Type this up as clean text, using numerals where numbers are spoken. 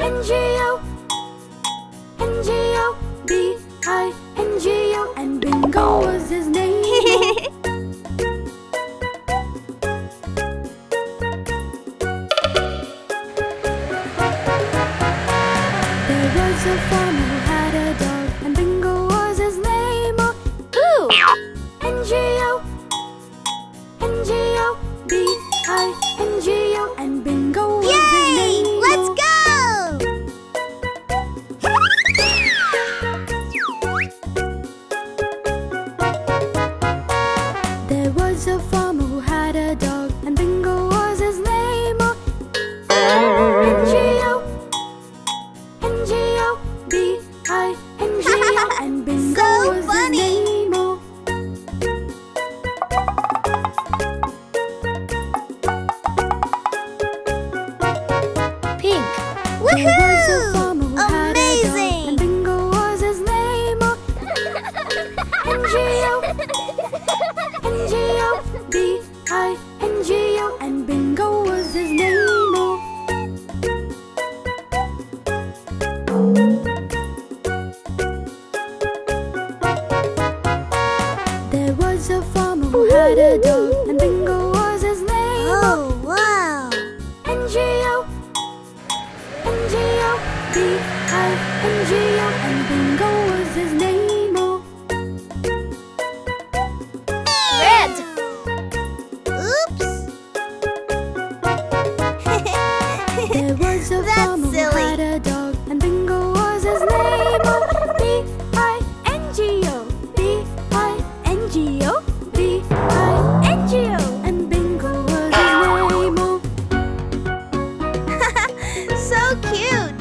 N-G-O, N-G-O, B-I-N-G-O, and Bingo was his name. There was a farmer who had a dog, and Bingo was his name. Ooh! N-G-O, N-G-O, B-I-N-G-O, and Bingo was his name. Let's go! There was a farmer who had a dog, and Bingo was his name. N-G-O, N-G-O, B-I-N-G-O, and Bingo So was funny. his name. Pink. There was a Woohoo! farmer who had a dog, Amazing! and Bingo was his name. N-G-O, N-G-O, B-I-N-G-O, and Bingo was his name. There was a farmer who had a dog, and Bingo was his name. Oh, wow! N-G-O, N-G-O, B-I-N-G-O, and Bingo was his name. Red! Oops! There was a That's farmer who silly. had a dog, and Bingo was his name. B-I-N-G-O, B-I-N-G-O, B-I-N-G-O, and Bingo was his name. So cute!